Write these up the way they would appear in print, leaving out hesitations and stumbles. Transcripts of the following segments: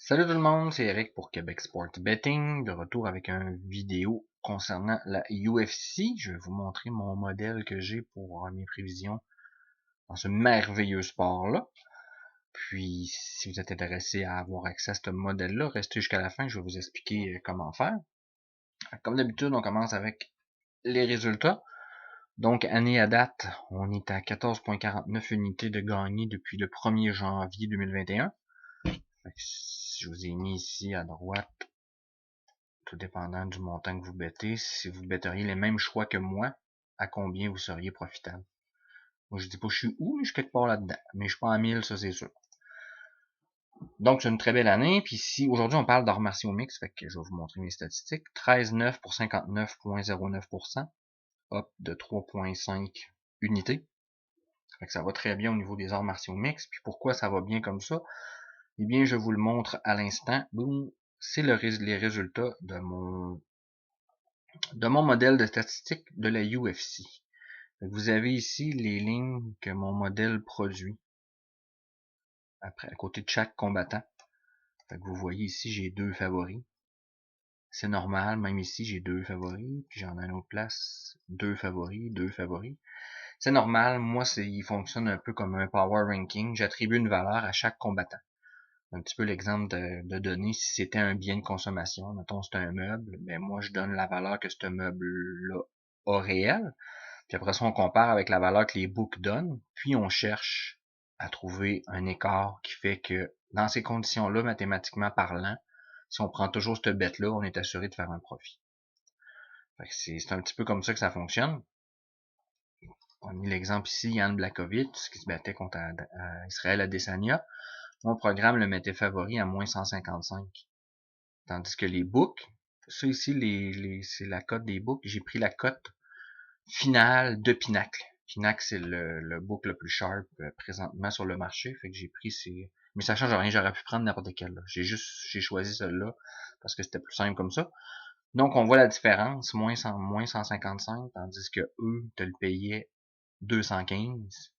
Salut tout le monde, c'est Eric pour Québec Sport Betting, de retour avec une vidéo concernant la UFC. Je vais vous montrer mon modèle que j'ai pour mes prévisions dans ce merveilleux sport-là. Puis, si vous êtes intéressé à avoir accès à ce modèle-là, restez jusqu'à la fin, je vais vous expliquer comment faire. Comme d'habitude, on commence avec les résultats. Donc, année à date, on est à 14,49 unités de gagné depuis le 1er janvier 2021. Je vous ai mis ici à droite, tout dépendant du montant que vous bettez. Si vous betteriez les mêmes choix que moi, à combien vous seriez profitable. Moi, je dis pas je suis où, mais je suis quelque part là-dedans. Mais je suis pas à 1000, ça c'est sûr. Donc, c'est une très belle année. Puis ici, aujourd'hui, on parle d'arts martiaux mix. Fait que je vais vous montrer mes statistiques. 13,9 pour 59,09%. Hop, de 3,5 unités. Fait que ça va très bien au niveau des arts martiaux mix. Puis pourquoi ça va bien comme ça? Eh bien, je vous le montre à l'instant. Boum, c'est les résultats de mon modèle de statistiques de la UFC. Vous avez ici les lignes que mon modèle produit après, à côté de chaque combattant. Fait que vous voyez ici, j'ai deux favoris. C'est normal, même ici, j'ai deux favoris, puis j'en ai une autre place, deux favoris, deux favoris. C'est normal, moi, il fonctionne un peu comme un power ranking. J'attribue une valeur à chaque combattant. Un petit peu l'exemple de donner si c'était un bien de consommation. Mettons, c'est un meuble, mais moi, je donne la valeur que ce meuble-là a réel. Puis après ça, on compare avec la valeur que les books donnent, puis on cherche à trouver un écart qui fait que dans ces conditions-là, mathématiquement parlant, si on prend toujours cette bête-là, on est assuré de faire un profit. C'est un petit peu comme ça que ça fonctionne. On a mis l'exemple ici, Yann Blachowicz, qui se battait contre Israël Adesanya. Mon programme le mettait favori à moins 155. Tandis que les books, ça ici, c'est la cote des books. J'ai pris la cote finale de Pinacle. Pinacle, c'est le book le plus sharp présentement sur le marché. Fait que j'ai pris ces. Mais ça change rien, j'aurais pu prendre n'importe quel. J'ai choisi celle-là parce que c'était plus simple comme ça. Donc on voit la différence, moins 155, tandis que eux te le payaient 215.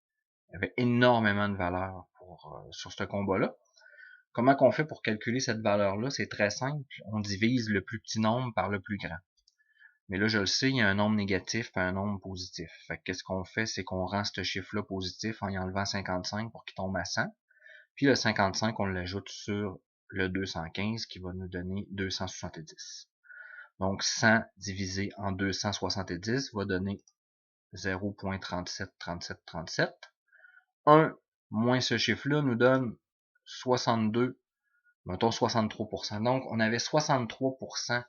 Il y avait énormément de valeur sur ce combat-là. Comment qu'on fait pour calculer cette valeur-là? C'est très simple. On divise le plus petit nombre par le plus grand. Mais là, je le sais, il y a un nombre négatif et un nombre positif. Fait que qu'est-ce qu'on fait? C'est qu'on rend ce chiffre-là positif en y enlevant 55 pour qu'il tombe à 100. Puis le 55, on l'ajoute sur le 215 qui va nous donner 270. Donc 100 divisé en 270 va donner 0.373737. 1 moins ce chiffre-là nous donne 62, mettons 63%. Donc on avait 63%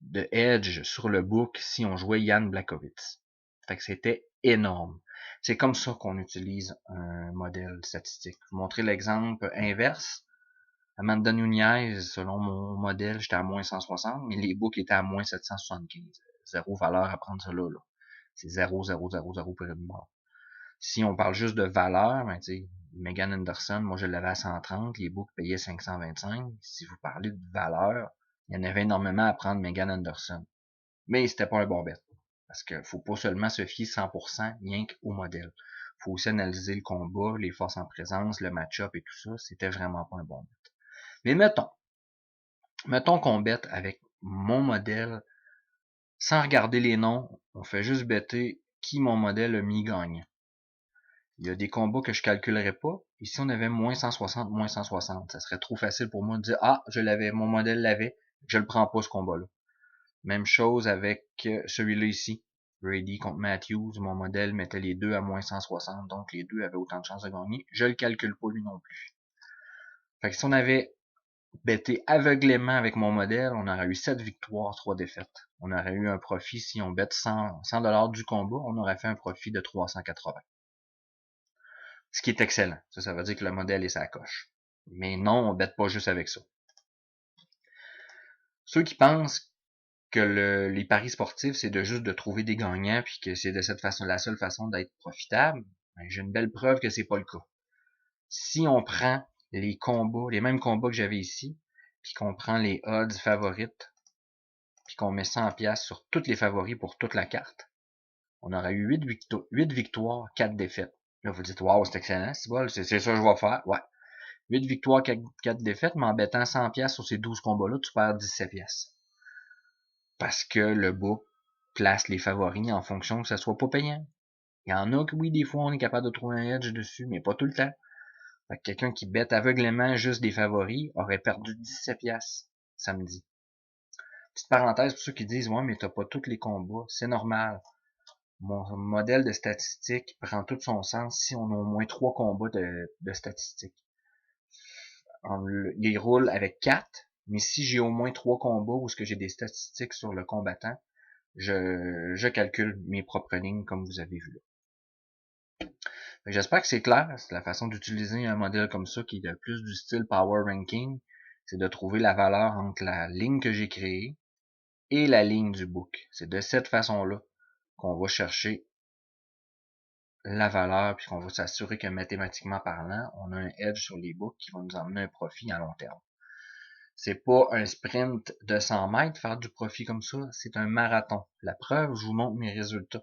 de edge sur le book si on jouait Yann Blachowicz. Fait que c'était énorme. C'est comme ça qu'on utilise un modèle statistique. Je vais vous montrer l'exemple inverse. Amanda Nunez, selon mon modèle, j'étais à moins 160, mais les books étaient à moins 775. Zéro valeur à prendre ça là. C'est 0, 0, 0, 0 pour une mort. Si on parle juste de valeur, ben, Megan Anderson, moi je l'avais à 130, les books payaient 525. Si vous parlez de valeur, il y en avait énormément à prendre Megan Anderson. Mais c'était pas un bon bet. Parce que faut pas seulement se fier 100% rien qu'au modèle. Faut aussi analyser le combat, les forces en présence, le match-up et tout ça. C'était vraiment pas un bon bet. Mais mettons qu'on bette avec mon modèle, sans regarder les noms, on fait juste better qui mon modèle a mis gagnant. Il y a des combats que je calculerais pas. Ici, on avait moins 160, moins 160. Ça serait trop facile pour moi de dire, ah, je l'avais, mon modèle l'avait, je le prends pas ce combat-là. Même chose avec celui-là ici. Brady contre Matthews, mon modèle mettait les deux à moins 160, donc les deux avaient autant de chances de gagner. Je le calcule pas lui non plus. Fait que si on avait betté aveuglément avec mon modèle, on aurait eu 7 victoires, 3 défaites. On aurait eu un profit, si on bête 100 $ du combat, on aurait fait un profit de 380. Ce qui est excellent. Ça veut dire que le modèle est sa coche. Mais non, on bête pas juste avec ça. Ceux qui pensent que les paris sportifs, c'est de juste de trouver des gagnants, puis que c'est de cette façon la seule façon d'être profitable, ben, j'ai une belle preuve que c'est pas le cas. Si on prend les combats, les mêmes combats que j'avais ici, puis qu'on prend les odds favorites, puis qu'on met 100$ sur toutes les favoris pour toute la carte, on aurait eu 8 victoires, 4 défaites. Là, vous dites, waouh, c'est excellent, c'est ça que je vais faire. Ouais. 8 victoires, 4 défaites, mais en bettant 100$ sur ces 12 combats-là, tu perds 17$. Parce que le book place les favoris en fonction que ça soit pas payant. Il y en a que oui, des fois, on est capable de trouver un edge dessus, mais pas tout le temps. Fait que quelqu'un qui bête aveuglément juste des favoris aurait perdu 17$ samedi. Petite parenthèse pour ceux qui disent, ouais, mais t'as pas tous les combats. C'est normal. Mon modèle de statistiques prend tout son sens si on a au moins 3 combats de statistiques. Il roule avec 4, mais si j'ai au moins 3 combats où ce que j'ai des statistiques sur le combattant, je calcule mes propres lignes comme vous avez vu là. J'espère que c'est clair. C'est la façon d'utiliser un modèle comme ça qui est plus du style Power Ranking. C'est de trouver la valeur entre la ligne que j'ai créée et la ligne du book. C'est de cette façon-là qu'on va chercher la valeur puis qu'on va s'assurer que mathématiquement parlant, on a un edge sur les books qui va nous emmener un profit à long terme. C'est pas un sprint de 100 mètres faire du profit comme ça, c'est un marathon. La preuve, je vous montre mes résultats.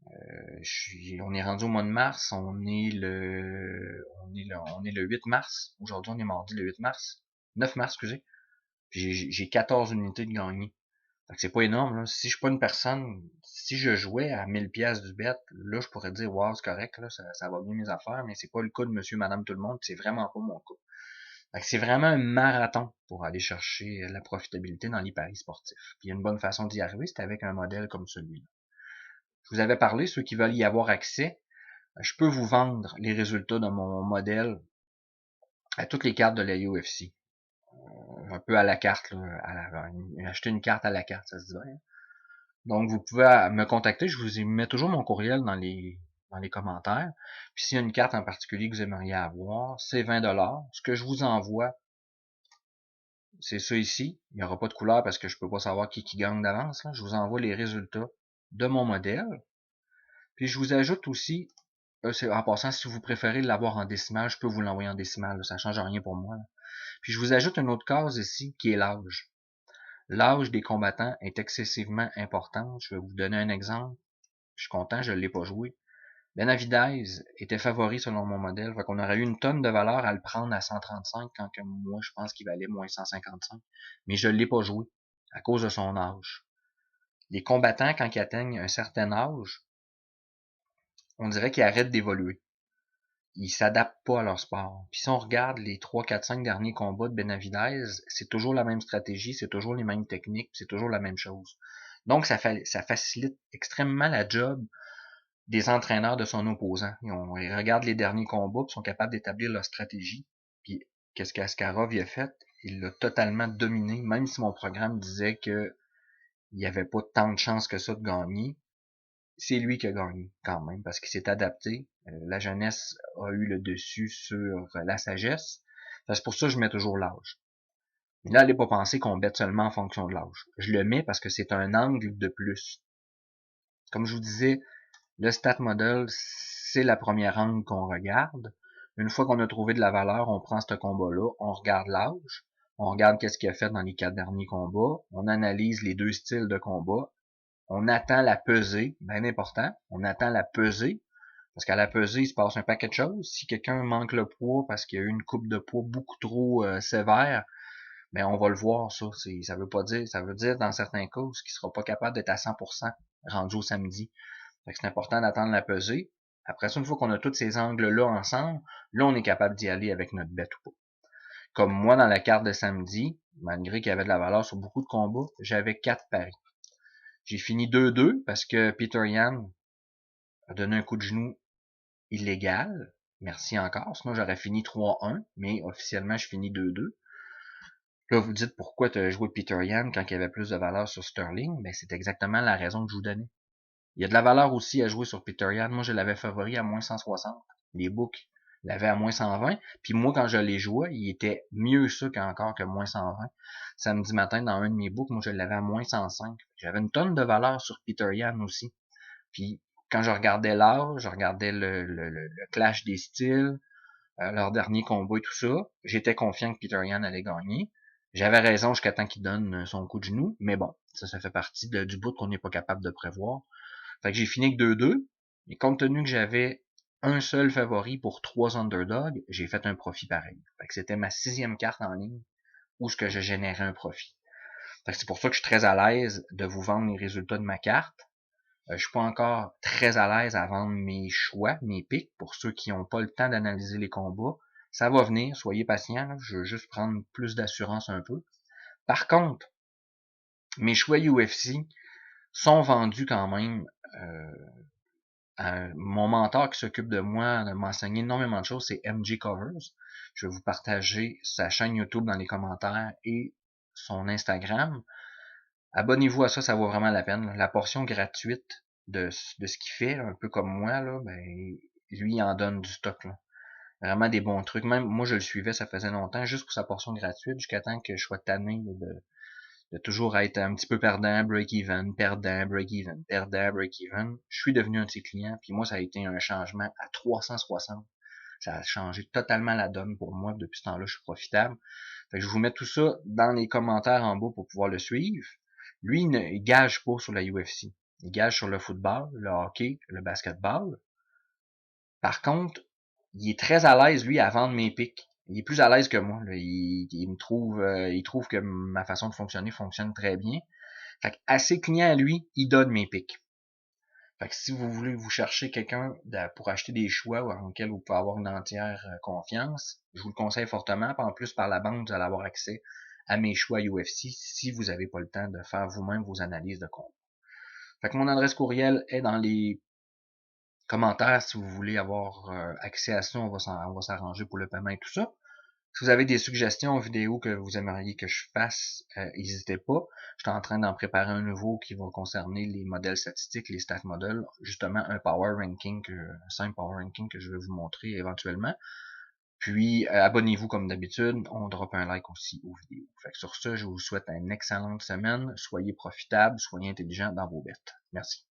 On est rendu au mois de mars, on est le 8 mars. Aujourd'hui, on est mardi le 8 mars. 9 mars, excusez. Puis j'ai 14 unités de gagné. Fait que c'est pas énorme, là. Si je suis pas une personne, si je jouais à 1000$ du bet, là, je pourrais dire, wow, c'est correct, là, ça va bien mes affaires, mais c'est pas le cas de monsieur, madame, tout le monde, c'est vraiment pas mon cas. Fait que c'est vraiment un marathon pour aller chercher la profitabilité dans les paris sportifs. Puis une bonne façon d'y arriver, c'est avec un modèle comme celui-là. Je vous avais parlé, ceux qui veulent y avoir accès, je peux vous vendre les résultats de mon modèle à toutes les cartes de la UFC. Un peu à la carte, là, acheter une carte à la carte, ça se dit bien. Donc, vous pouvez me contacter. Je vous mets toujours mon courriel dans les commentaires. Puis, s'il y a une carte en particulier que vous aimeriez avoir, c'est 20$. Ce que je vous envoie, c'est ça ici. Il n'y aura pas de couleur parce que je peux pas savoir qui gagne d'avance. Je vous envoie les résultats de mon modèle. Puis, je vous ajoute aussi, en passant, si vous préférez l'avoir en décimal, je peux vous l'envoyer en décimal. Ça change rien pour moi. Puis, je vous ajoute une autre case ici qui est l'âge. L'âge des combattants est excessivement important. Je vais vous donner un exemple. Je suis content, je ne l'ai pas joué. Benavidez était favori selon mon modèle. Fait qu'on aurait eu une tonne de valeur à le prendre à 135 quand que moi, je pense qu'il valait moins 155. Mais je ne l'ai pas joué à cause de son âge. Les combattants, quand ils atteignent un certain âge, on dirait qu'ils arrêtent d'évoluer. Ils s'adaptent pas à leur sport. Puis si on regarde les 3, 4, 5 derniers combats de Benavidez, c'est toujours la même stratégie, c'est toujours les mêmes techniques, c'est toujours la même chose. Donc, ça facilite extrêmement la job des entraîneurs de son opposant. Ils regardent les derniers combats, puis sont capables d'établir leur stratégie. Puis, qu'est-ce qu'Askarov a fait? Il l'a totalement dominé, même si mon programme disait que il n'y avait pas tant de chances que ça de gagner. C'est lui qui a gagné, quand même, parce qu'il s'est adapté. La jeunesse a eu le dessus sur la sagesse. C'est pour ça que je mets toujours l'âge. Mais là, allez pas penser qu'on bête seulement en fonction de l'âge. Je le mets parce que c'est un angle de plus. Comme je vous disais, le stat model, c'est la première angle qu'on regarde. Une fois qu'on a trouvé de la valeur, on prend ce combat-là, on regarde l'âge, on regarde qu'est-ce qu'il a fait dans les 4 derniers combats, on analyse les 2 styles de combat, on attend la pesée, bien important, on attend la pesée, parce qu'à la pesée, il se passe un paquet de choses. Si quelqu'un manque le poids parce qu'il y a eu une coupe de poids beaucoup trop sévère, ben on va le voir, ça. Ça veut dire dans certains cas qu'il sera pas capable d'être à 100% rendu au samedi. Fait que c'est important d'attendre la pesée. Après ça, une fois qu'on a tous ces angles-là ensemble, là, on est capable d'y aller avec notre bête ou pas. Comme moi, dans la carte de samedi, malgré qu'il y avait de la valeur sur beaucoup de combats, j'avais 4 paris. J'ai fini 2-2 parce que Peter Yan a donné un coup de genou illégal. Merci encore. Sinon, j'aurais fini 3-1, mais officiellement, je finis 2-2. Là, vous dites pourquoi tu as joué Peter Yan quand il y avait plus de valeur sur Sterling? Ben, c'est exactement la raison que je vous donnais. Il y a de la valeur aussi à jouer sur Peter Yan. Moi, je l'avais favori à moins 160. Les books l'avaient à moins 120. Puis moi, quand je l'ai joué, il était mieux ça qu'encore que moins 120. Samedi matin, dans un de mes books, moi, je l'avais à moins 105. J'avais une tonne de valeur sur Peter Yan aussi. Puis quand je regardais l'âge, je regardais le clash des styles, leur dernier combat et tout ça, j'étais confiant que Peter Yan allait gagner. J'avais raison jusqu'à temps qu'il donne son coup de genou, mais bon, ça fait partie du bout qu'on n'est pas capable de prévoir. Fait que j'ai fini avec 2-2, mais compte tenu que j'avais un seul favori pour 3 underdogs, j'ai fait un profit pareil. Fait que c'était ma 6e carte en ligne où ce que je générais un profit. Fait que c'est pour ça que je suis très à l'aise de vous vendre les résultats de ma carte. Je suis pas encore très à l'aise à vendre mes choix, mes picks, pour ceux qui n'ont pas le temps d'analyser les combats. Ça va venir, soyez patients, là. Je veux juste prendre plus d'assurance un peu. Par contre, mes choix UFC sont vendus quand même. Mon mentor qui s'occupe de moi, de m'enseigner énormément de choses, c'est MJ Covers. Je vais vous partager sa chaîne YouTube dans les commentaires et son Instagram. Abonnez-vous à ça, ça vaut vraiment la peine. La portion gratuite de ce qu'il fait, un peu comme moi, là, ben, lui, il en donne du stock, là. Vraiment des bons trucs. Même moi, je le suivais, ça faisait longtemps, juste pour sa portion gratuite, jusqu'à temps que je sois tanné de toujours être un petit peu perdant, break-even, perdant, break-even, perdant, break-even. Je suis devenu un de ses clients, puis moi, ça a été un changement à 360. Ça a changé totalement la donne pour moi. Depuis ce temps-là, je suis profitable. Fait que je vous mets tout ça dans les commentaires en bas pour pouvoir le suivre. Lui, il gage pas sur la UFC. Il gage sur le football, le hockey, le basketball. Par contre, il est très à l'aise, lui, à vendre mes pics. Il est plus à l'aise que moi. Là. Il trouve que ma façon de fonctionner fonctionne très bien. Fait à ses clients à lui, il donne mes pics. Fait que si vous voulez vous chercher quelqu'un pour acheter des choix en lequel vous pouvez avoir une entière confiance, je vous le conseille fortement. Puis en plus, par la banque, vous allez avoir accès à mes choix UFC si vous n'avez pas le temps de faire vous-même vos analyses de compte. Fait que mon adresse courriel est dans les commentaires si vous voulez avoir accès à ça. On va s'arranger pour le paiement et tout ça. Si vous avez des suggestions vidéo que vous aimeriez que je fasse, n'hésitez pas. Je suis en train d'en préparer un nouveau qui va concerner les modèles statistiques, les stat models, justement un power ranking, un simple power ranking que je vais vous montrer éventuellement. Puis abonnez-vous comme d'habitude, on drop un like aussi aux vidéos. Fait que sur ce, je vous souhaite une excellente semaine, soyez profitables, soyez intelligents dans vos bêtes. Merci.